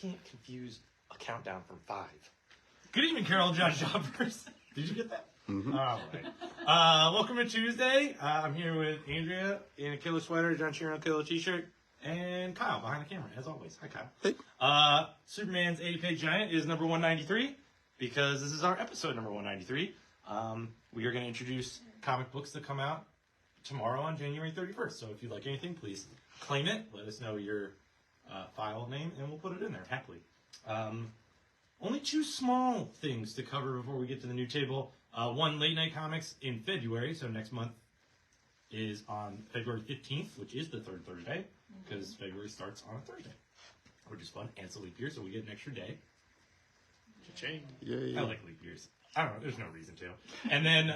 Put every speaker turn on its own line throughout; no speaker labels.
can't confuse a countdown from 5.
Good evening, Carol and Josh Jobbers. Did you get that?
Mm-hmm.
All right. Welcome to Tuesday. I'm here with Andrea in a killer sweater, John Sheeran killer t-shirt, and Kyle behind the camera, as always. Hi, Kyle.
Hey.
Superman's 80-page giant is number 193 because this is our episode number 193. We are going to introduce comic books that come out tomorrow on January 31st. So if you'd like anything, please claim it. Let us know your file name, and we'll put it in there happily. Only 2 small things to cover before we get to the new table. One, Late Night Comics in February, so next month is on February 15th, which is the third Thursday, because February starts on a Thursday, which is fun, and it's a leap year, so we get an extra day. Cha-ching.
Yay.
I like leap years. I don't know, there's no reason to. And then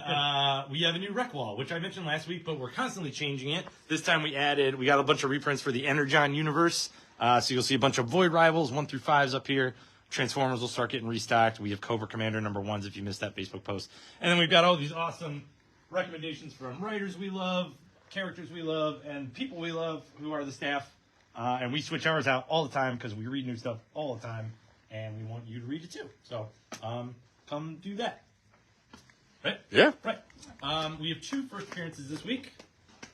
we have a new rec wall, which I mentioned last week, but we're constantly changing it. This time we got a bunch of reprints for the Energon universe, so you'll see a bunch of Void Rivals, 1 through 5s up here. Transformers will start getting restocked. We have Cobra Commander number 1s if you missed that Facebook post. And then we've got all these awesome recommendations from writers we love, characters we love, and people we love who are the staff. And we switch ours out all the time because we read new stuff all the time, and we want you to read it too. So come do that. Right?
Yeah.
Right. We have 2 first appearances this week.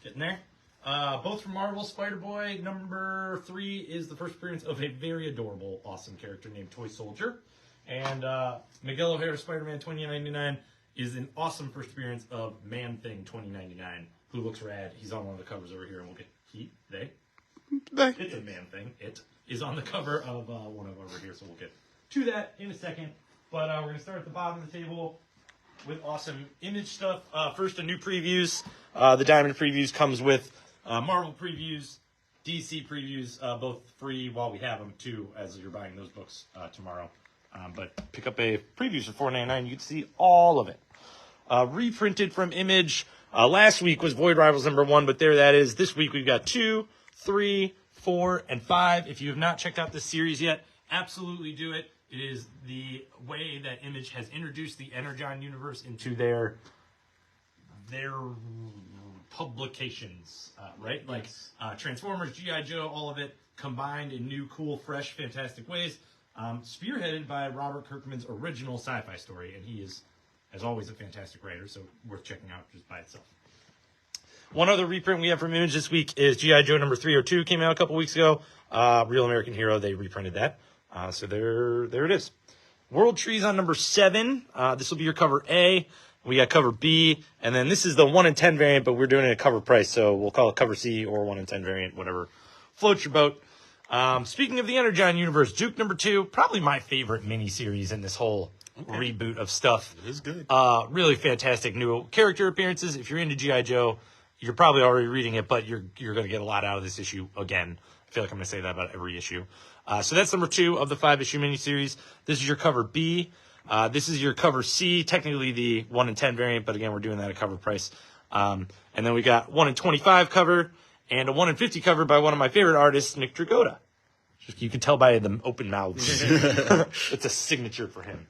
Getting there. Both from Marvel. Spider-Boy number 3 is the first appearance of a very adorable, awesome character named Toy Soldier. And Miguel O'Hara Spider-Man 2099 is an awesome first appearance of Man-Thing 2099, who looks rad. He's on one of the covers over here, and we'll get it's a Man-Thing. It is on the cover of one of over here, so we'll get to that in a second. But we're going to start at the bottom of the table with awesome Image stuff. First, a new previews. The Diamond previews comes with Marvel previews, DC previews, both free while we have them, too, as you're buying those books tomorrow. But pick up a previews for $4.99. You can see all of it. Reprinted from Image. Last week was Void Rivals number 1, but there that is. This week we've got 2, 3, 4, and 5. If you have not checked out this series yet, absolutely do it. It is the way that Image has introduced the Energon universe into their publications, right? Like Transformers, G.I. Joe, all of it combined in new, cool, fresh, fantastic ways. Spearheaded by Robert Kirkman's original sci-fi story, and he is, as always, a fantastic writer, so worth checking out just by itself. One other reprint we have from Image this week is G.I. Joe number 302, came out a couple weeks ago. Real American Hero, they reprinted that. So there it is. World Trees on number 7. This will be your cover A. We got cover B, and then this is the 1 in 10 variant, but we're doing it at cover price, so we'll call it cover C or 1 in 10 variant, whatever floats your boat. Speaking of the Energon universe, Duke number 2, probably my favorite miniseries in this whole reboot of stuff.
It is good.
Really fantastic new character appearances. If you're into G.I. Joe, you're probably already reading it, but you're going to get a lot out of this issue again. I feel like I'm going to say that about every issue. So that's number 2 of the 5-issue miniseries. This is your cover B. This is your cover C, technically the 1 in 10 variant, but again, we're doing that at cover price. And then we got 1 in 25 cover and a 1 in 50 cover by one of my favorite artists, Nick Dragotta. You can tell by the open mouths. It's a signature for him.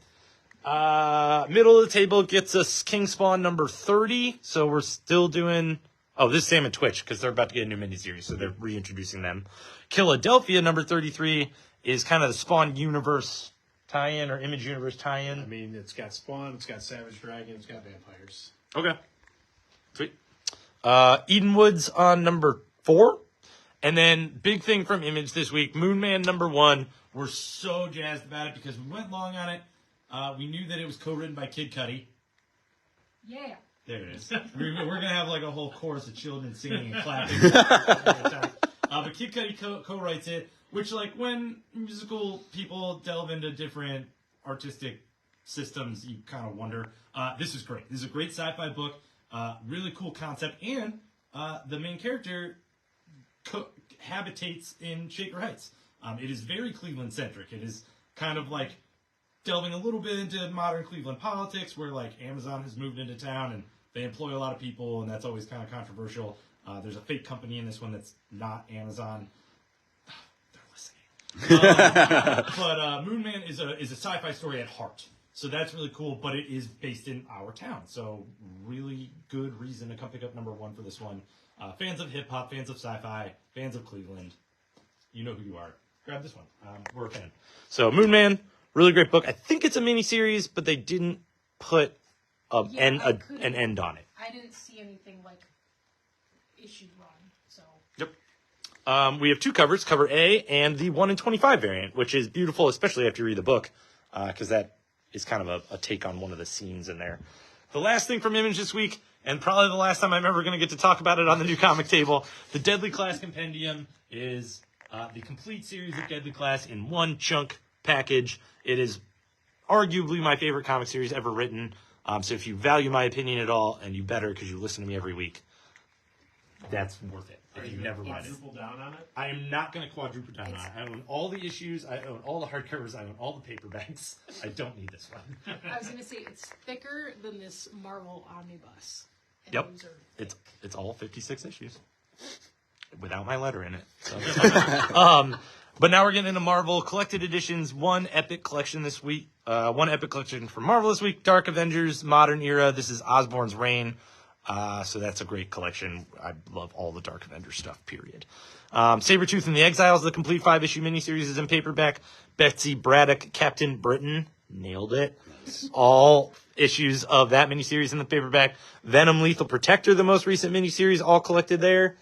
Middle of the table gets us King Spawn number 30. So we're still doing... Oh, this is Sam and Twitch, because they're about to get a new miniseries, so they're reintroducing them. Philadelphia number 33 is kind of the Spawn universe tie-in or Image universe tie-in.
I mean, it's got Spawn, it's got Savage Dragon, it's got vampires.
Okay. Sweet. Eden Woods on number 4. And then, big thing from Image this week, Moon Man number 1. We're so jazzed about it because we went long on it. We knew that it was co-written by Kid Cudi.
Yeah.
There it is. We're going to have like a whole chorus of children singing and clapping. But Kid Cudi co-writes it, which like when musical people delve into different artistic systems, you kind of wonder. This is great. This is a great sci-fi book. Really cool concept. And the main character habitates in Shaker Heights. It is very Cleveland-centric. It is kind of like delving a little bit into modern Cleveland politics where like Amazon has moved into town and they employ a lot of people, and that's always kind of controversial. There's a fake company in this one that's not Amazon. They're listening. But Moon Man is a sci-fi story at heart. So that's really cool, but it is based in our town. So really good reason to come pick up number 1 for this one. Fans of hip-hop, fans of sci-fi, fans of Cleveland, you know who you are. grab this one. We're a fan. So Moon Man, really great book. I think it's a miniseries, but they didn't put an end on it.
I didn't see anything like issue 1, so.
Yep. We have 2 covers, cover A and the 1 in 25 variant, which is beautiful, especially after you read the book, because that is kind of a take on one of the scenes in there. The last thing from Image this week, and probably the last time I'm ever going to get to talk about it on the new comic table, the Deadly Class Compendium is the complete series of Deadly Class in one chunk package. It is arguably my favorite comic series ever written. So if you value my opinion at all, and you better because you listen to me every week, that's worth it. If you never read it.
Quadruple down on it?
I am not going to quadruple down on it. I own all the issues. I own all the hardcovers. I own all the paperbacks. I don't need this one.
I was going to say, it's thicker than this Marvel Omnibus. And
Yep.
those are
It's all 56 issues without my letter in it. So. But now we're getting into Marvel collected editions. One epic collection this week. One epic collection from Marvel this week. Dark Avengers, Modern Era. This is Osborn's Reign. So that's a great collection. I love all the Dark Avengers stuff, period. Sabretooth and the Exiles, the complete 5-issue miniseries is in paperback. Betsy Braddock, Captain Britain. Nailed it. All issues of that miniseries in the paperback. Venom Lethal Protector, the most recent miniseries, all collected there.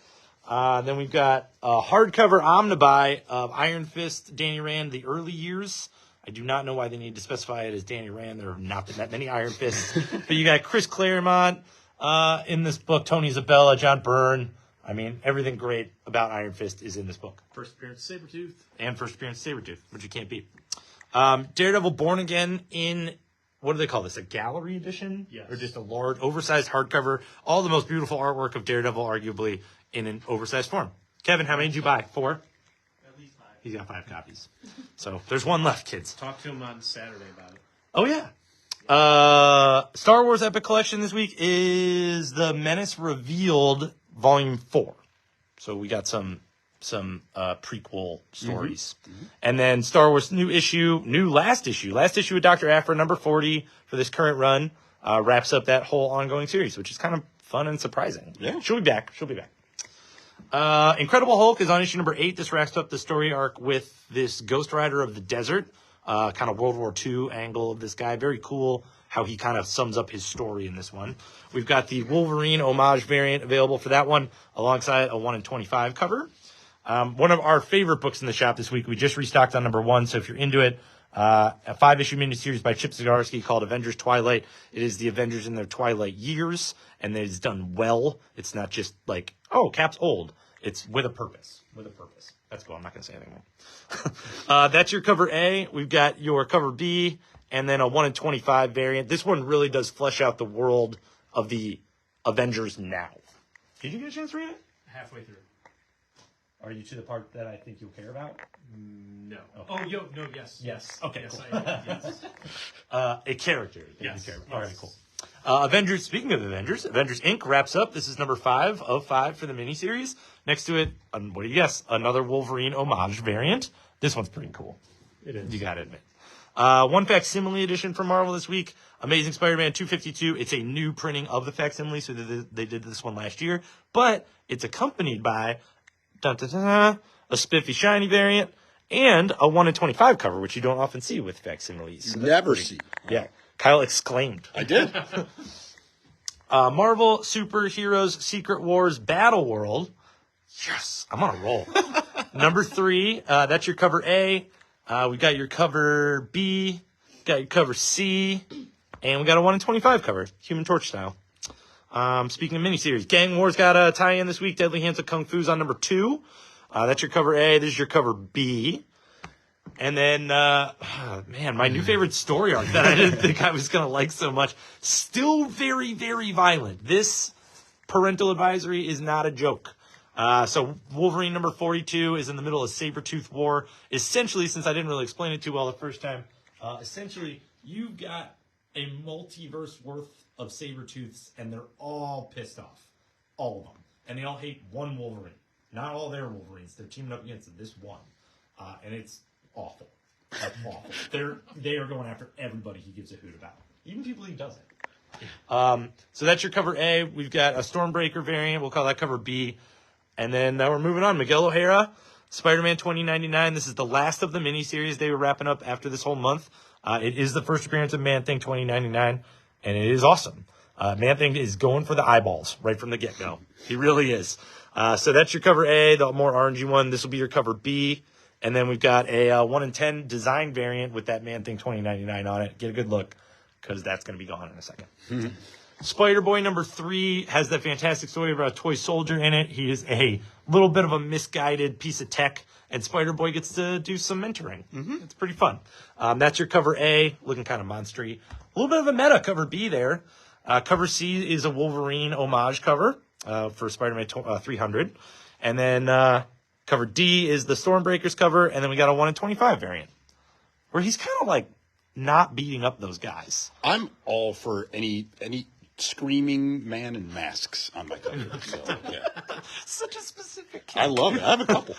Then we've got a hardcover omnibuy of Iron Fist, Danny Rand, the early years. I do not know why they need to specify it as Danny Rand. There have not been that many Iron Fists. But you got Chris Claremont in this book, Tony Isabella, John Byrne. I mean, everything great about Iron Fist is in this book.
First appearance of Sabretooth.
And first appearance of Sabretooth, which you can't beat. Daredevil Born Again in, what do they call this, a gallery edition?
Yes.
Or just a large, oversized hardcover. All the most beautiful artwork of Daredevil, arguably, in an oversized form. Kevin, how many did you buy? 4?
At least 5.
He's got 5 copies. So there's one left, kids.
Talk to him on Saturday about it.
Oh, yeah. Star Wars Epic Collection this week is The Menace Revealed, Volume 4. So we got some prequel stories. Mm-hmm. And then Star Wars last issue of Dr. Aphra, number 40 for this current run, wraps up that whole ongoing series, which is kind of fun and surprising.
Yeah.
She'll be back. Incredible Hulk is on issue number 8. This wraps up the story arc with this Ghost Rider of the Desert, kind of World War II angle of this guy. Very cool how he kind of sums up his story in this one. We've got the Wolverine homage variant available for that one, alongside a 1 in 25 cover. One of our favorite books in the shop this week. We just restocked on number 1, so if you're into it, a 5-issue miniseries by Chip Zdarsky called Avengers Twilight. It is the Avengers in their Twilight years, and it's done well. It's not just like, oh, Cap's old. It's with a purpose. That's cool. I'm not going to say anything more. That's your cover A. We've got your cover B, and then a 1 in 25 variant. This one really does flesh out the world of the Avengers now. Did you get a chance to read it?
Halfway through.
Are you to the part that I think you'll care about?
No.
Okay.
Yes.
Yes. Okay,
Yes,
cool.
yes.
A character that
Yes.
you care about. All right,
Yes.
cool. Avengers, speaking of Avengers Inc. wraps up. This is number 5 of 5 for the miniseries. Next to it, what do you guess? Another Wolverine homage variant. This one's pretty cool.
It is.
You gotta admit. One facsimile edition from Marvel this week. Amazing Spider-Man 252. It's a new printing of the facsimile, so they did this one last year. But it's accompanied by a spiffy shiny variant and a 1 in 25 cover, which you don't often see with facsimiles. So
Never see.
Yeah. Kyle exclaimed.
I did.
Marvel Superheroes Secret Wars Battle World. Yes, I'm on a roll. Number 3, that's your cover A. We got your cover B, got your cover C, and we got a 1 in 25 cover, Human Torch style. Speaking of miniseries, Gang Wars got a tie-in this week. Deadly Hands of Kung Fu's on number 2. That's your cover A. This is your cover B. And then, my new favorite story arc that I didn't think I was going to like so much. Still very, very violent. This parental advisory is not a joke. So Wolverine number 42 is in the middle of Sabretooth War. Essentially, since I didn't really explain it too well the first time, essentially you've got a multiverse worth of Sabretooths, and they're all pissed off. All of them. And they all hate one Wolverine. Not all their Wolverines. They're teaming up against this one. And it's awful. Like, awful. They are going after everybody he gives a hoot about. Even people he doesn't. So that's your cover A. We've got a Stormbreaker variant. We'll call that cover B. And then we're moving on. Miguel O'Hara, Spider-Man 2099. This is the last of the miniseries they were wrapping up after this whole month. It is the first appearance of Man-Thing 2099, and it is awesome. Man-Thing is going for the eyeballs right from the get-go. He really is. So that's your cover A, the more orangey one. This will be your cover B. And then we've got a 1 in 10 design variant with that Man-Thing 2099 on it. Get a good look, because that's going to be gone in a second. Spider-Boy number 3 has that fantastic story about a toy soldier in it. He is a little bit of a misguided piece of tech, and Spider-Boy gets to do some mentoring. It's pretty fun. That's your cover A, looking kind of monstery. A little bit of a meta cover B there. Cover C is a Wolverine homage cover for Spider-Man 300. And then cover D is the Stormbreakers cover, and then we got a 1 in 25 variant, where he's kind of like not beating up those guys.
I'm all for any screaming man in masks on my cover. So, yeah.
Such a specific
I love it. I have a couple.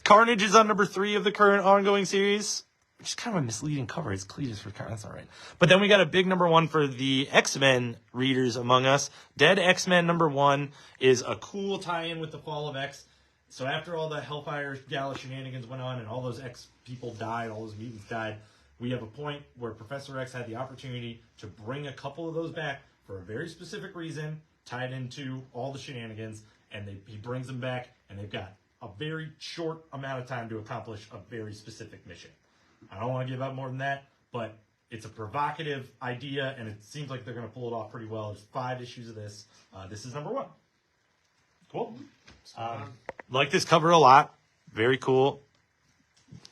Carnage is on number 3 of the current ongoing series, which is kind of a misleading cover. It's Cletus for Carnage. That's all right. But then we got a big number 1 for the X-Men readers among us. Dead X-Men number 1 is a cool tie-in with the Fall of X. So after all the Hellfire Gala shenanigans went on and all those X people died, all those mutants died, we have a point where Professor X had the opportunity to bring a couple of those back for a very specific reason, tied into all the shenanigans, and he brings them back, and they've got a very short amount of time to accomplish a very specific mission. I don't want to give out more than that, but it's a provocative idea, and it seems like they're going to pull it off pretty well. There's 5 issues of this. This is number 1. Cool. Like this cover a lot. Very cool.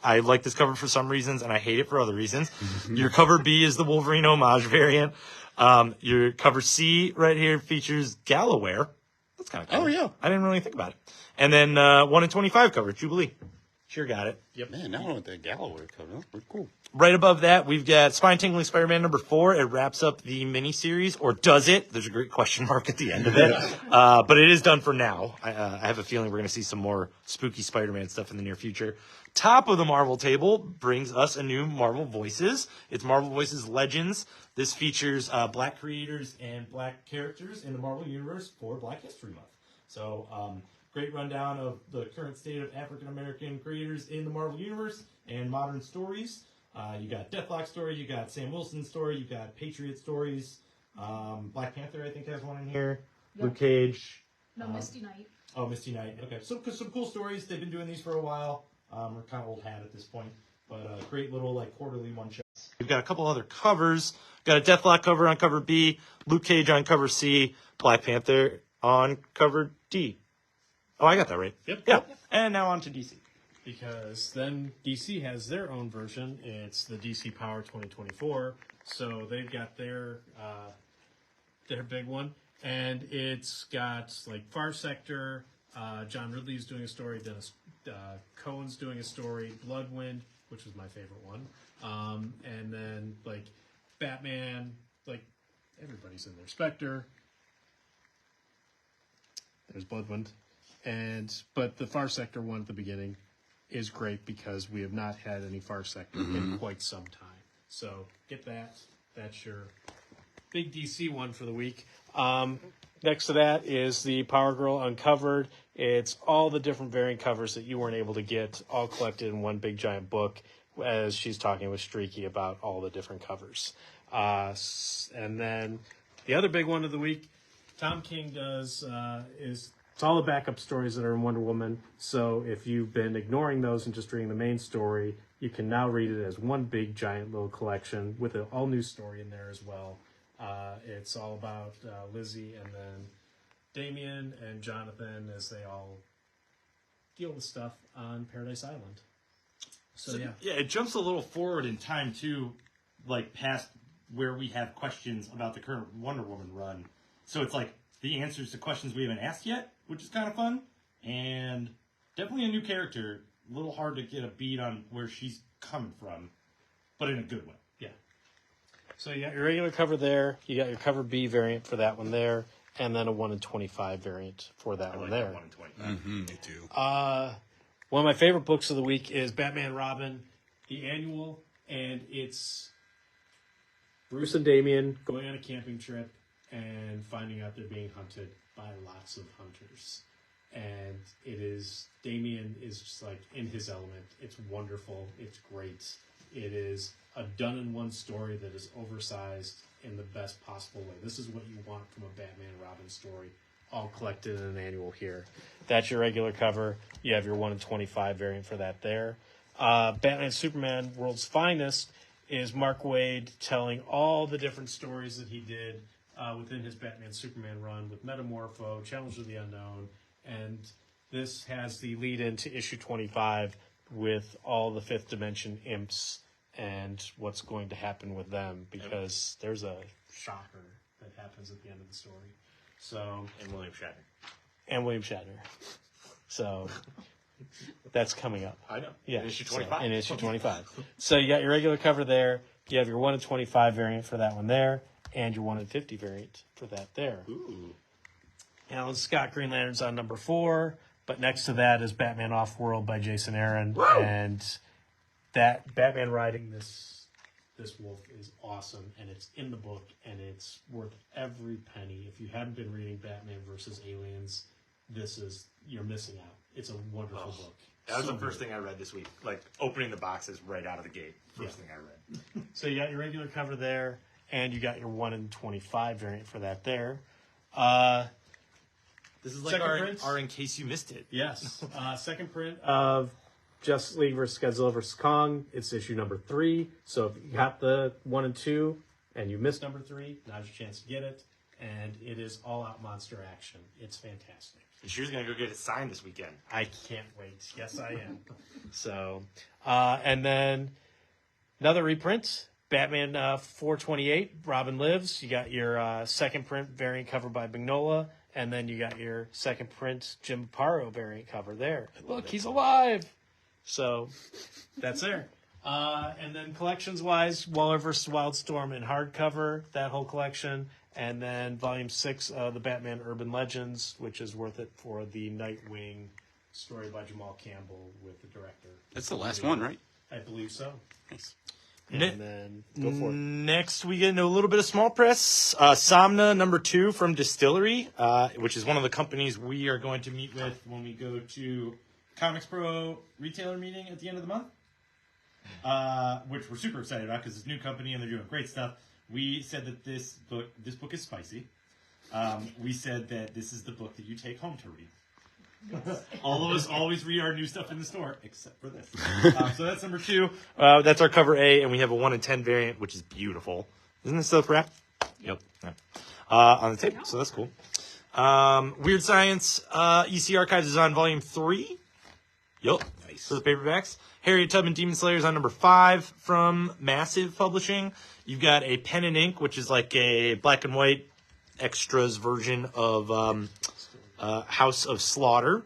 I like this cover for some reasons, and I hate it for other reasons. Your cover B is the Wolverine homage variant. Your cover C right here features Galloware. That's kind of cool.
Oh, yeah.
I didn't really think about it. And then 1 in 25 cover, Jubilee. Sure got it.
Yep. Man, now I want that Galloway cover. That's pretty cool.
Right above that, we've got Spine Tingling Spider-Man number 4. It wraps up the miniseries, or does it? There's a great question mark at the end of it. But it is done for now. I have a feeling we're going to see some more spooky Spider-Man stuff in the near future. Top of the Marvel table brings us a new Marvel Voices. It's Marvel Voices Legends. This features black creators and black characters in the Marvel Universe for Black History Month. So, great rundown of the current state of African-American creators in the Marvel Universe and modern stories. You got Deathlock story, you got Sam Wilson's story, you got Patriot stories. Black Panther, I think, has one in here. Yep. Luke Cage.
No, Misty Knight.
Oh, Misty Knight. Okay, so some cool stories. They've been doing these for a while. We're kind of old hat at this point, but great little like quarterly one shots. We've got a couple other covers. Got a Deathlock cover on cover B, Luke Cage on cover C, Black Panther on cover D. Oh, I got that right.
Yep.
Yeah. And now on to DC.
Because then DC has their own version. It's the DC Power 2024. So they've got their big one. And it's got like Far Sector, John Ridley's doing a story, Dennis Cohen's doing a story, Bloodwind, which was my favorite one. And then like Batman, like everybody's in there. Spectre. There's Bloodwind. But the Far Sector one at the beginning is great because we have not had any Far Sector in quite some time. So get that. That's your big DC one for the week. Next to that is the Power Girl Uncovered. It's all the different variant covers that you weren't able to get, all collected in one big giant book, as she's talking with Streaky about all the different covers. And then the other big one of the week, Tom King does is it's all the backup stories that are in Wonder Woman. So if you've been ignoring those and just reading the main story, you can now read it as one big giant little collection with an all new story in there as well. It's all about Lizzie and then Damien and Jonathan as they all deal with stuff on Paradise Island. So yeah,
it jumps a little forward in time too, like past where we have questions about the current Wonder Woman run. So it's like the answers to questions we haven't asked yet, which is kind of fun, and definitely a new character. A little hard to get a beat on where she's coming from, but in a good way.
Yeah. So you got your regular cover there. You got your cover B variant for that one there, and then a 1 in 25 variant for that one there.
1 in 25.
Me too.
One of my favorite books of the week is Batman Robin, the annual, and it's Bruce and Damian going on a camping trip and finding out they're being hunted by lots of hunters. and Damien is just like in his element. It's wonderful. It's great. It is a done-in-one story that is oversized in the best possible way. This is what you want from a Batman Robin story, all collected in an annual here. That's your regular cover. You have your 1 in 25 variant for that there. Batman Superman World's Finest is Mark Waid telling all the different stories that he did within his Batman Superman run with Metamorpho, Challenge of the Unknown, and this has the lead into issue 25 with all the Fifth Dimension imps and what's going to happen with them, because there's a shocker that happens at the end of the story. So
And William Shatner.
So that's coming up.
I know.
Yeah,
In issue 25.
In issue 25. So you got your regular cover there. You have your 1 in 25 variant for that one there, and your 1 in 50 variant for that there.
Ooh.
Alan Scott Green Lantern's on number 4, but next to that is Batman Off-World by Jason Aaron.
Woo!
And that Batman riding this wolf is awesome, and it's in the book, and it's worth every penny. If you haven't been reading Batman versus Aliens, you're missing out. It's a wonderful book.
That was
So
the first
good.
thing I read this week. Like, opening the boxes right out of the gate. First thing I read.
So you got your regular cover there, and you got your 1 in 25 variant for that there.
This is like
Second
our,
print?
our in case you missed it.
Yes. Second print of Justice League vs. Godzilla vs. Kong. It's issue number 3. So if you got the 1 and 2 and you missed number 3, now's your chance to get it. And it is all-out monster action. It's fantastic.
And she was going to go get it signed this weekend.
I can't wait. Yes, I am. So, and then another reprint, Batman 428, Robin Lives. You got your second print variant cover by Mignola, and then you got your second print Jim Aparo variant cover there. Look, he's alive. So that's there. And then collections-wise, Waller vs. Wildstorm in hardcover, that whole collection. And then Volume 6 of the Batman Urban Legends, which is worth it for the Nightwing story by Jamal Campbell with the director.
That's the last one, right?
I believe so.
Nice.
And then go for it.
Next, we get into a little bit of small press. Somna number 2 from Distillery, which is one of the companies we are going to meet with when we go to Comics Pro retailer meeting at the end of the month, which we're super excited about because it's a new company and they're doing great stuff. We said that this book is spicy. We said that this is the book that you take home to read. All of us always read our new stuff in the store, except for this. So that's number 2. That's our cover A, and we have a 1 in 10 variant, which is beautiful. Isn't this silk wrap? Yep. Yeah. On the table, so that's cool. Weird Science EC Archives is on volume 3. Yep. Nice. For the paperbacks. Harriet Tubman Demon Slayer is on number 5 from Massive Publishing. You've got a pen and ink, which is like a black and white extras version of House of Slaughter.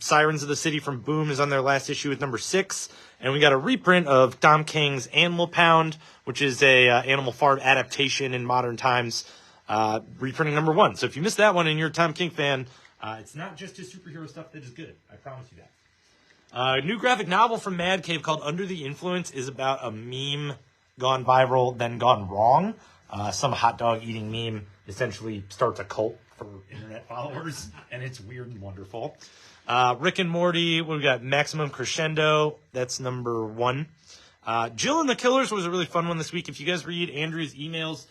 Sirens of the City from Boom is on their last issue with number 6. And we got a reprint of Tom King's Animal Pound, which is a Animal Farm adaptation in modern times, reprinting number 1. So if you missed that one and you're a Tom King fan, it's not just his superhero stuff that is good. I promise you that. A new graphic novel from Mad Cave called Under the Influence is about a meme gone viral, then gone wrong. Some hot dog eating meme essentially starts a cult for internet followers, and it's weird and wonderful. Rick and Morty, we've got Maximum Crescendo. That's number 1. Jill and the Killers was a really fun one this week. If you guys read Andrew's emails,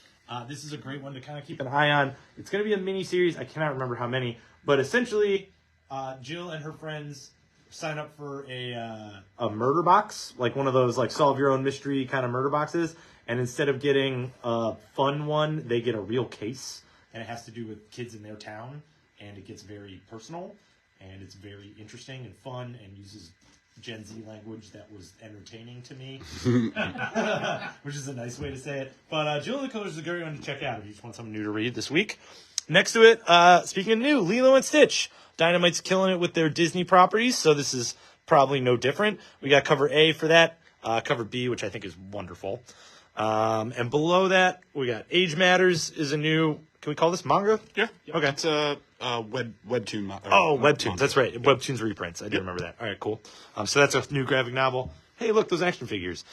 this is a great one to kind of keep an eye on. It's going to be a mini series. I cannot remember how many, but essentially, Jill and her friends sign up for a murder box, like one of those like solve your own mystery kind of murder boxes, and instead of getting a fun one, they get a real case, and it has to do with kids in their town, and it gets very personal, and it's very interesting and fun, and uses Gen Z language that was entertaining to me, which is a nice way to say it. But Jill and the Killers is a great one to check out if you just want something new to read this week. Next to it, speaking of new, Lilo and Stitch. Dynamite's killing it with their Disney properties, so this is probably no different. We got cover A for that, cover B, which I think is wonderful. And below that, we got Age Matters is a new, can we call this manga?
Yeah.
Okay.
It's a webtoon.
Webtoons. That's right. Webtoons reprints. I do remember that. All right, cool. So that's a new graphic novel. Hey, look, those action figures.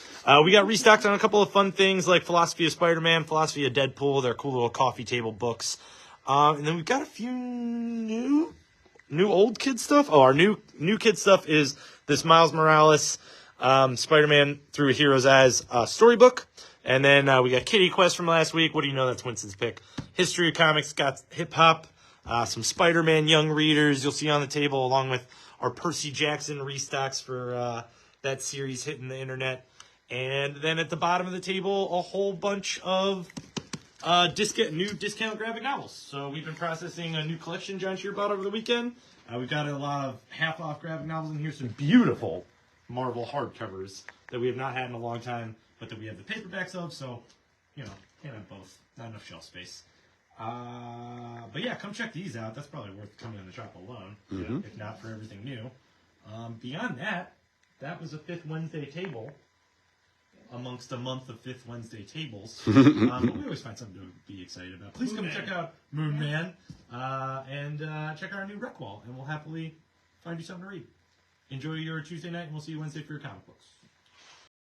We got restocked on a couple of fun things like Philosophy of Spider-Man, Philosophy of Deadpool. They're cool little coffee table books. And then we've got a few new new old kid stuff. Oh, our new kid stuff is this Miles Morales Spider-Man Through a Hero's Eyes storybook. And then we got Kitty Quest from last week. What do you know? That's Winston's pick. History of Comics, got hip-hop, some Spider-Man young readers you'll see on the table, along with our Percy Jackson restocks for that series hitting the internet. And then at the bottom of the table, a whole bunch of new discount graphic novels. So we've been processing a new collection John Shear bought over the weekend. We've got a lot of half-off graphic novels in here, some beautiful Marvel hardcovers that we have not had in a long time, but that we have the paperbacks of, so, can't have both. Not enough shelf space. But yeah, come check these out. That's probably worth coming on the shop alone, if not for everything new. Beyond that was a Fifth Wednesday table amongst a month of Fifth Wednesday tables. But we always find something to be excited about. Please come check out Moon Man and check out our new rec wall, and we'll happily find you something to read. Enjoy your Tuesday night, and we'll see you Wednesday for your comic books.